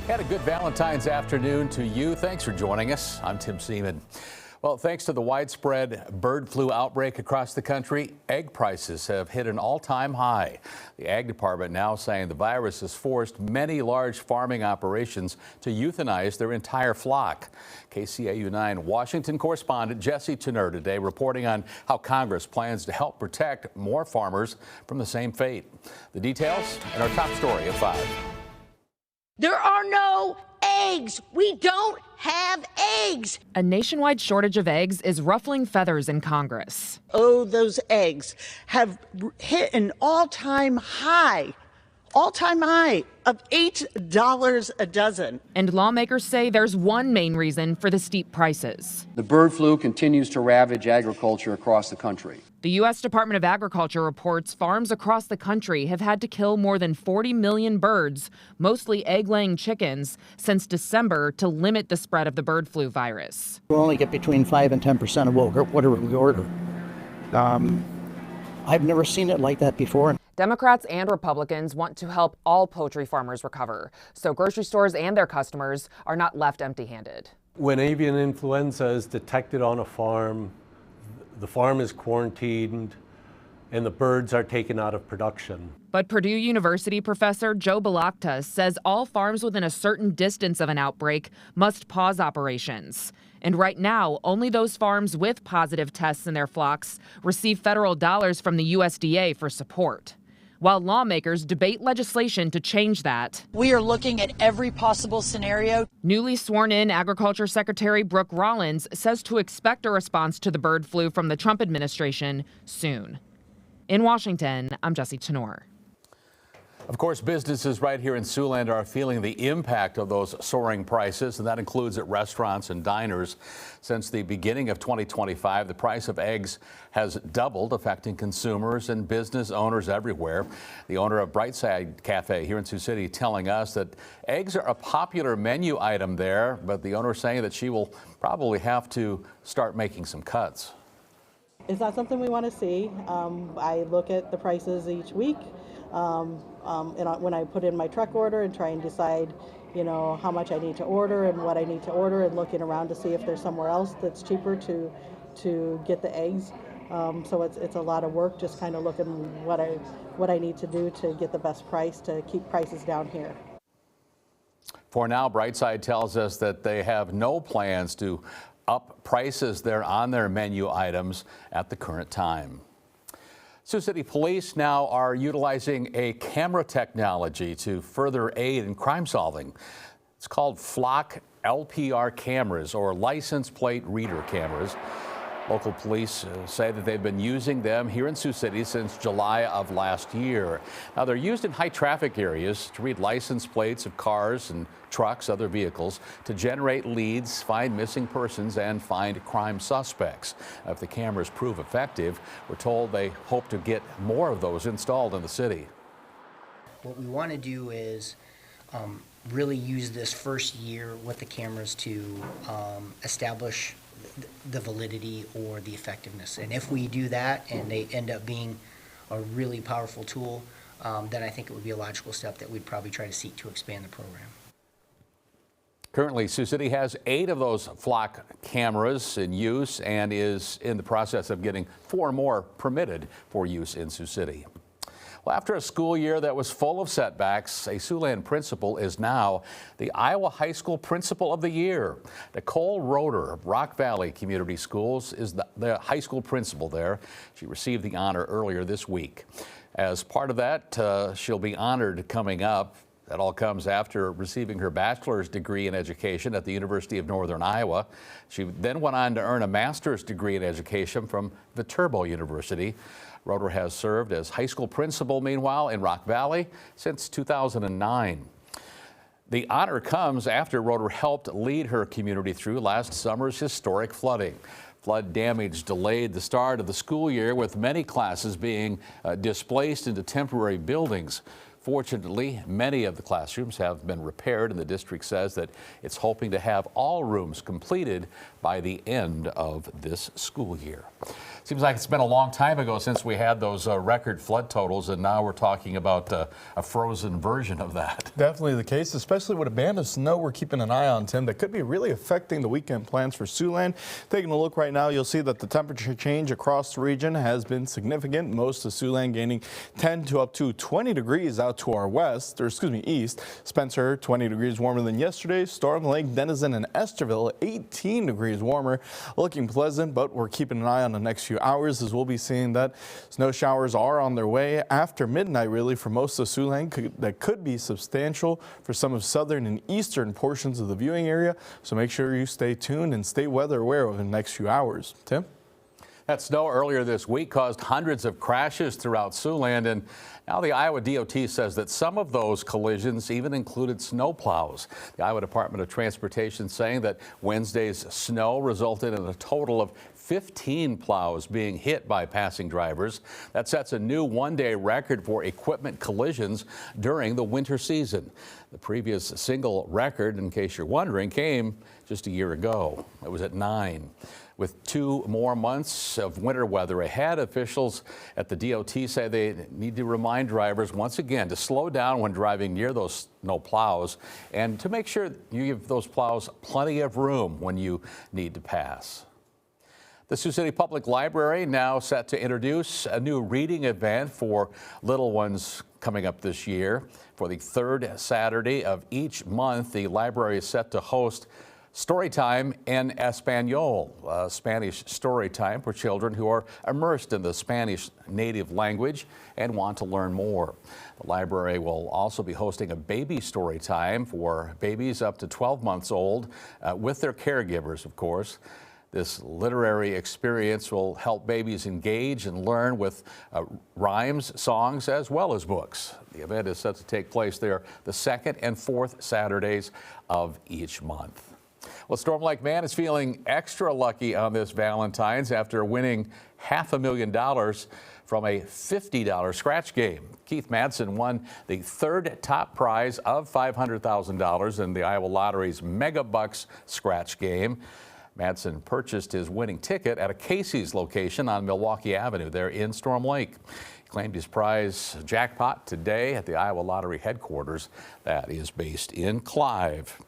Had a good Valentine's afternoon to you. Thanks for joining us. I'm Tim Seaman. Well, thanks to the widespread bird flu outbreak across the country, egg prices have hit an all-time high. The Ag Department now saying the virus has forced many large farming operations to euthanize their entire flock. KCAU-9 Washington correspondent Jesse Tenner today reporting on how Congress plans to help protect more farmers from the same fate. The details in our top story at 5. There are no eggs. We don't have eggs. A nationwide shortage of eggs is ruffling feathers in Congress. Oh, those eggs have hit an all-time high of $8 a dozen. And lawmakers say there's one main reason for the steep prices. The bird flu continues to ravage agriculture across the country. The U.S. Department of Agriculture reports farms across the country have had to kill more than 40 million birds, mostly egg-laying chickens, since December to limit the spread of the bird flu virus. We only get between 5 and 10% of whatever we order. I've never seen it like that before. Democrats and Republicans want to help all poultry farmers recover, so grocery stores and their customers are not left empty-handed. When avian influenza is detected on a farm, the farm is quarantined and the birds are taken out of production. But Purdue University professor Joe Balakta says all farms within a certain distance of an outbreak must pause operations. And right now, only those farms with positive tests in their flocks receive federal dollars from the USDA for support, while lawmakers debate legislation to change that. We are looking at every possible scenario. Newly sworn-in Agriculture Secretary Brooke Rollins says to expect a response to the bird flu from the Trump administration soon. In Washington, I'm Jesse Tenor. Of course, businesses right here in Siouxland are feeling the impact of those soaring prices, and that includes at restaurants and diners. Since the beginning of 2025, the price of eggs has doubled, affecting consumers and business owners everywhere. The owner of Brightside Cafe here in Sioux City telling us that eggs are a popular menu item there, but the owner saying that she will probably have to start making some cuts. It's not something we want to see. I look at the prices each week. And when I put in my truck order and try and decide, how much I need to order and what I need to order, and looking around to see if there's somewhere else that's cheaper to get the eggs. So it's a lot of work, just kind of looking what I need to do to get the best price to keep prices down here. For now, Brightside tells us that they have no plans to up prices there on their menu items at the current time. Sioux City Police now are utilizing a camera technology to further aid in crime solving. It's called Flock LPR cameras, or license plate reader cameras. Local police say that they've been using them here in Sioux City since July of last year. Now, they're used in high traffic areas to read license plates of cars and trucks, other vehicles, to generate leads, find missing persons, and find crime suspects. If the cameras prove effective, we're told they hope to get more of those installed in the city. What we want to do is really use this first year with the cameras to establish the validity or the effectiveness. And if we do that and they end up being a really powerful tool, then I think it would be a logical step that we'd probably try to seek to expand the program. Currently, Sioux City has 8 of those Flock cameras in use and is in the process of getting 4 more permitted for use in Sioux City. Well, after a school year that was full of setbacks, a Siouxland principal is now the Iowa High School Principal of the Year. Nicole Roeder of Rock Valley Community Schools is the high school principal there. She received the honor earlier this week. As part of that, she'll be honored coming up. That all comes after receiving her bachelor's degree in education at the University of Northern Iowa. She then went on to earn a master's degree in education from Viterbo University. Roeder has served as high school principal, meanwhile, in Rock Valley since 2009. The honor comes after Roeder helped lead her community through last summer's historic flooding. Flood damage delayed the start of the school year, with many classes being displaced into temporary buildings. Fortunately, many of the classrooms have been repaired, and the district says that it's hoping to have all rooms completed by the end of this school year. Seems like it's been a long time ago since we had those record flood totals, and now we're talking about a frozen version of that. Definitely the case, especially with a band of snow we're keeping an eye on, Tim, that could be really affecting the weekend plans for Siouxland. Taking a look right now, you'll see that the temperature change across the region has been significant. Most of Siouxland gaining 10 to up to 20 degrees out to our east. Spencer, 20 degrees warmer than yesterday. Storm Lake, Denizen, and Esterville, 18 degrees warmer. Looking pleasant, but we're keeping an eye on the next few hours, as we'll be seeing that snow showers are on their way after midnight, really, for most of Siouxland. That could be substantial for some of southern and eastern portions of the viewing area. So make sure you stay tuned and stay weather aware over the next few hours. Tim? That snow earlier this week caused hundreds of crashes throughout Siouxland, and now the Iowa DOT says that some of those collisions even included snowplows. The Iowa Department of Transportation saying that Wednesday's snow resulted in a total of 15 plows being hit by passing drivers. That sets a new one-day record for equipment collisions during the winter season. The previous single record, in case you're wondering, came just a year ago. It was at 9. With 2 more months of winter weather ahead, officials at the DOT say they need to remind drivers once again to slow down when driving near those snow plows and to make sure you give those plows plenty of room when you need to pass. The Sioux City Public Library now set to introduce a new reading event for little ones coming up this year. For the 3rd Saturday of each month, the library is set to host Storytime en Español, Spanish story time for children who are immersed in the Spanish native language and want to learn more. The library will also be hosting a baby story time for babies up to 12 months old with their caregivers, of course. This literary experience will help babies engage and learn with rhymes, songs, as well as books. The event is set to take place there the 2nd and 4th Saturdays of each month. Well, Storm Lake man is feeling extra lucky on this Valentine's after winning $500,000 from a $50 scratch game. Keith Madsen won the 3rd top prize of $500,000 in the Iowa Lottery's Mega Bucks scratch game. Madsen purchased his winning ticket at a Casey's location on Milwaukee Avenue there in Storm Lake. He claimed his prize jackpot today at the Iowa Lottery headquarters that is based in Clive.